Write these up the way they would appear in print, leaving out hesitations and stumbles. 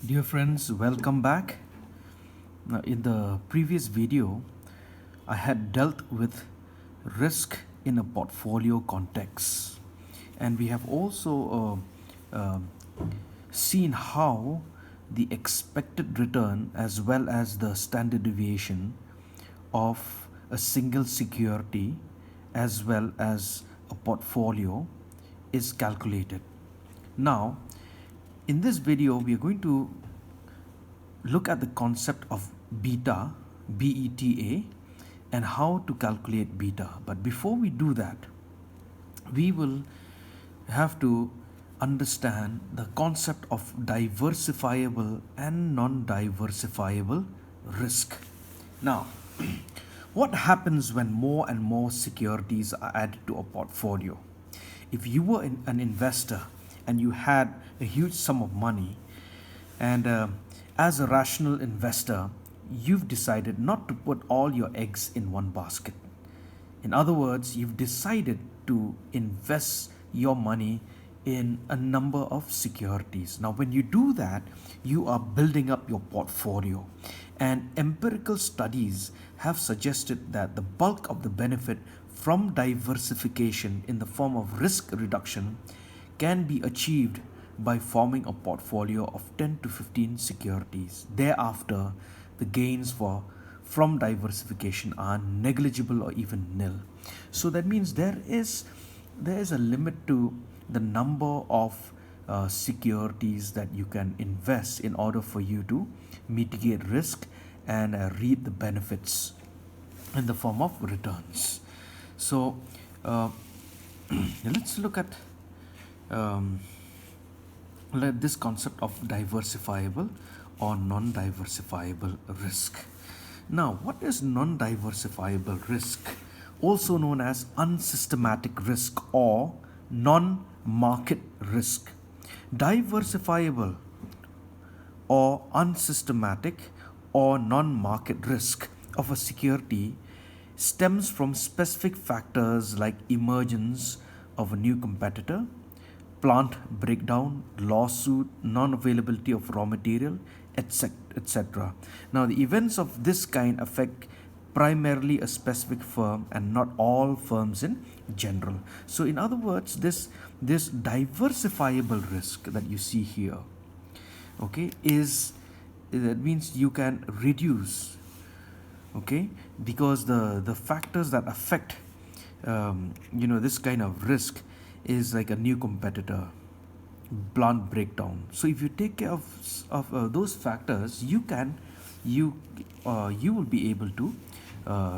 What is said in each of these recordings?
Dear friends, welcome back. Now, in the previous video, I had dealt with risk in a portfolio context, and we have also seen how the expected return as well as the standard deviation of a single security as well as a portfolio is calculated. Now, in this video, we are going to look at the concept of beta, BETA, and how to calculate beta. But before we do that, we will have to understand the concept of diversifiable and non-diversifiable risk. Now, what happens when more and more securities are added to a portfolio? If you were an investor and you had a huge sum of money, and as a rational investor, you've decided not to put all your eggs in one basket. In other words, you've decided to invest your money in a number of securities. Now, when you do that, you are building up your portfolio. And empirical studies have suggested that the bulk of the benefit from diversification in the form of risk reduction can be achieved by forming a portfolio of 10 to 15 securities. Thereafter, the gains from diversification are negligible or even nil. So that means there is a limit to the number of securities that you can invest in order for you to mitigate risk and reap the benefits in the form of returns. So let's look at this concept of diversifiable or non-diversifiable risk. Now, what is non-diversifiable risk? Also known as unsystematic risk or non-market risk. Diversifiable or unsystematic or non-market risk of a security stems from specific factors like emergence of a new competitor, plant breakdown, lawsuit, non-availability of raw material, etc. Now, the events of this kind affect primarily a specific firm and not all firms in general. So, in other words, this diversifiable risk that you see here, okay, is that means you can reduce, okay, because the factors that affect this kind of risk is like a new competitor, plant breakdown. So if you take care of those factors, you will be able to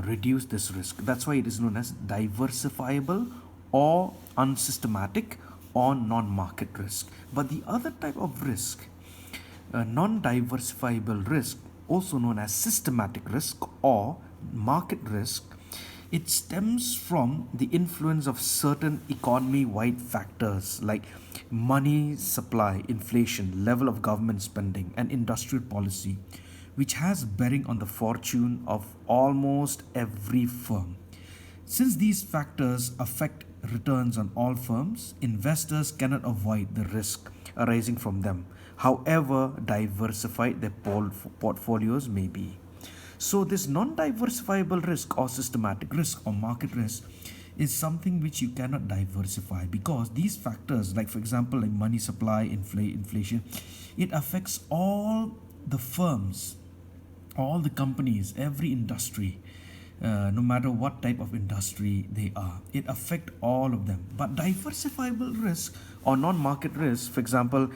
reduce this risk. That's why it is known as diversifiable or unsystematic or non-market risk. But the other type of risk, non-diversifiable risk, also known as systematic risk or market risk, it stems from the influence of certain economy-wide factors like money supply, inflation, level of government spending, and industrial policy, which has bearing on the fortune of almost every firm. Since these factors affect returns on all firms, investors cannot avoid the risk arising from them, however diversified their portfolios may be. So, this non diversifiable risk or systematic risk or market risk is something which you cannot diversify because these factors, like for example, like money supply, inflation, it affects all the firms, all the companies, every industry. No matter what type of industry they are, it affect all of them. But diversifiable risk or non-market risk, for example,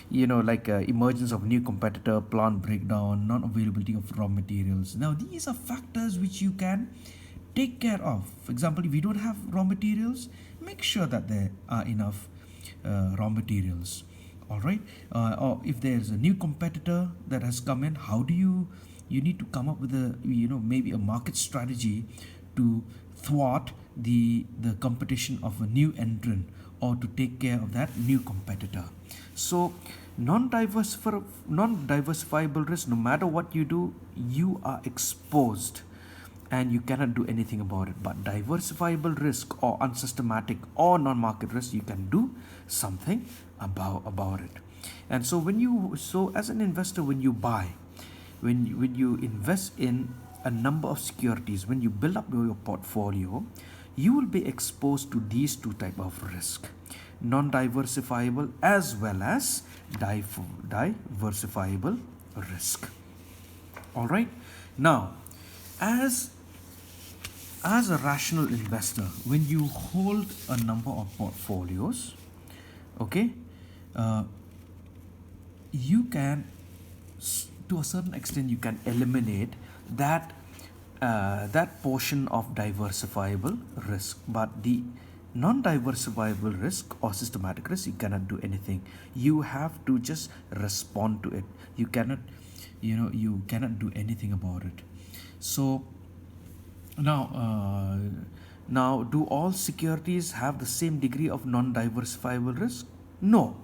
like emergence of new competitor, plant breakdown, non-availability of raw materials. Now these are factors which you can take care of. For example, if you don't have raw materials, make sure that there are enough raw materials. All right. Or if there's a new competitor that has come in, how do you need to come up with a maybe a market strategy to thwart the competition of a new entrant or to take care of that new competitor. So non-diversifiable risk, no matter what you do, you are exposed and you cannot do anything about it. But diversifiable risk or unsystematic or non-market risk, you can do something about it. And so as an investor, when you buy, when you invest in a number of securities, when you build up your portfolio, you will be exposed to these two type of risk: non-diversifiable as well as diversifiable risk. All right. Now, as a rational investor, when you hold a number of portfolios, okay, uh, you can, to a certain extent, you can eliminate that that portion of diversifiable risk, but the non-diversifiable risk or systematic risk, you cannot do anything. You have to just respond to it. You cannot, you cannot do anything about it. So now, do all securities have the same degree of non-diversifiable risk? No.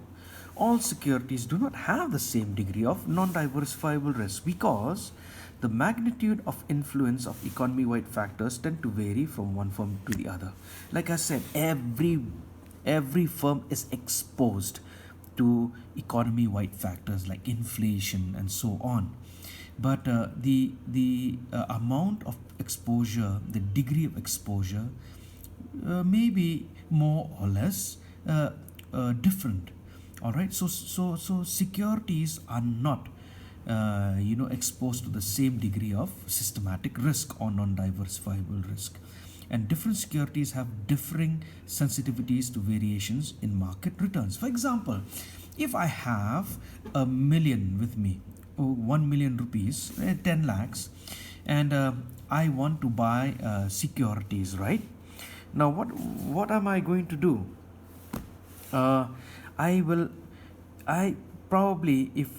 All securities do not have the same degree of non-diversifiable risk, because the magnitude of influence of economy-wide factors tend to vary from one firm to the other. Like I said, every firm is exposed to economy-wide factors like inflation and so on. But the amount of exposure, the degree of exposure, may be more or less different. All right. So securities are not exposed to the same degree of systematic risk or non-diversifiable risk, and different securities have differing sensitivities to variations in market returns. For example, if I have a million with me, 1 million rupees, 10 lakhs, and I want to buy securities, right? Now, what am I going to do? I will, I probably, if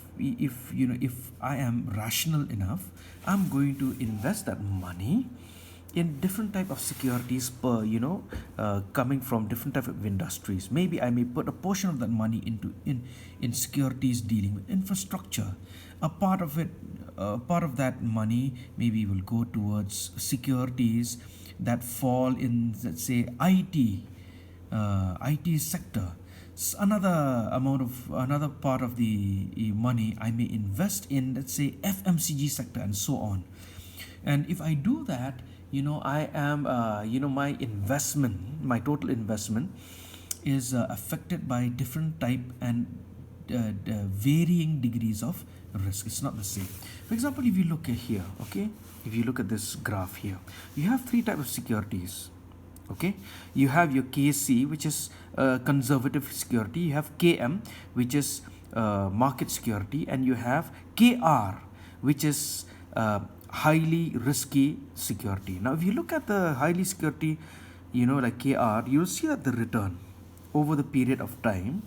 I am rational enough, I'm going to invest that money in different type of securities per, coming from different type of industries. Maybe I may put a portion of that money into in securities dealing with infrastructure. A part of it, part of that money maybe will go towards securities that fall in, let's say, IT sector. Another part of the money I may invest in, let's say, FMCG sector and so on. And if I do that, I am, my investment, my total investment is affected by different type and varying degrees of risk. It's not the same. For example, if you look at here, okay, if you look at this graph here, you have three types of securities. Okay, you have your KC, which is conservative security. You have KM, which is market security, and you have KR, which is highly risky security. Now, if you look at the highly security, like KR, you'll see that the return over the period of time,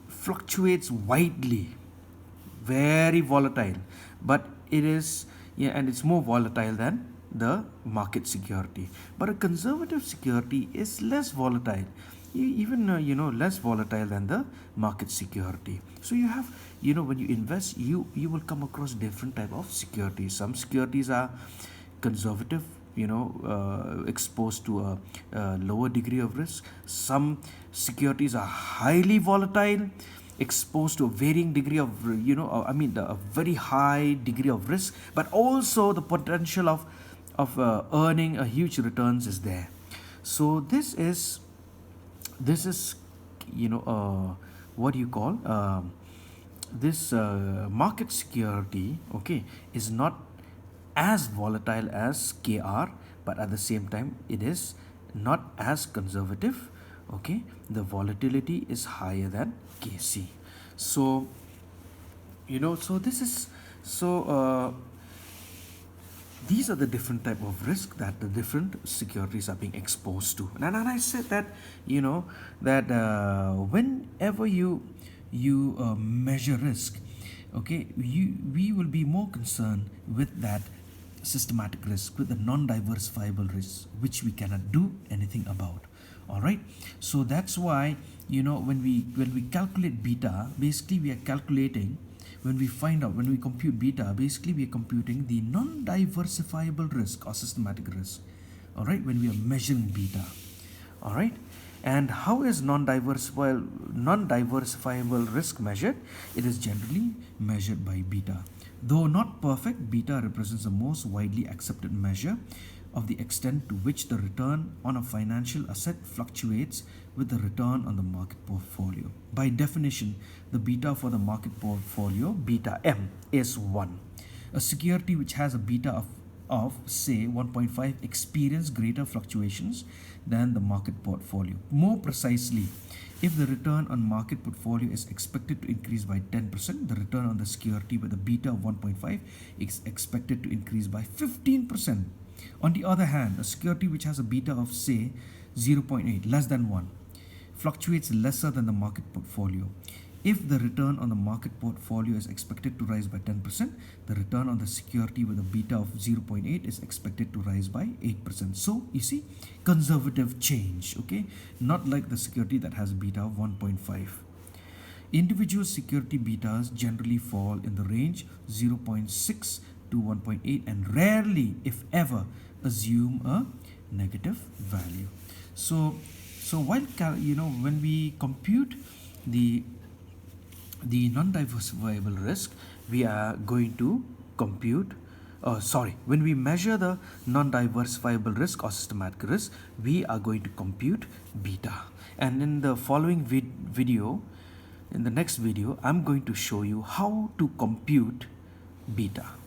fluctuates widely, very volatile, but it is, and it's more volatile than the market security. But a conservative security is less volatile, even less volatile than the market security. So you have, when you invest, you will come across different type of securities. Some securities are conservative, exposed to a lower degree of risk. Some securities are highly volatile, exposed to a varying degree of, a very high degree of risk, but also the potential of earning a huge returns is there. So this is what do you call, this market security, okay, is not as volatile as KR, but at the same time it is not as conservative. Okay, the volatility is higher than KC. So so this is, so these are the different type of risk that the different securities are being exposed to. And I said that, that whenever you measure risk, okay, we will be more concerned with that systematic risk, with the non-diversifiable risk, which we cannot do anything about. All right, so that's why, when we calculate beta, basically we are calculating, when we compute beta, basically we are computing the non-diversifiable risk or systematic risk. All right, when we are measuring beta. All right, And how is non-diversifiable risk measured? It is generally measured by beta. Though not perfect, beta represents the most widely accepted measure of the extent to which the return on a financial asset fluctuates with the return on the market portfolio. By definition, the beta for the market portfolio, beta M, is 1. A security which has a beta of say 1.5 experience greater fluctuations than the market portfolio. More precisely, if the return on market portfolio is expected to increase by 10%, the return on the security with a beta of 1.5 is expected to increase by 15%. On the other hand, a security which has a beta of say 0.8, less than 1, fluctuates lesser than the market portfolio. If the return on the market portfolio is expected to rise by 10%, the return on the security with a beta of 0.8 is expected to rise by 8%. So, you see, conservative change, okay? Not like the security that has a beta of 1.5. Individual security betas generally fall in the range 0.6 to 1.8 and rarely, if ever, assume a negative value. So while when we compute the non-diversifiable risk, we are going to compute when we measure the non-diversifiable risk or systematic risk, we are going to compute beta. And in the following video, in the next video, I'm going to show you how to compute beta.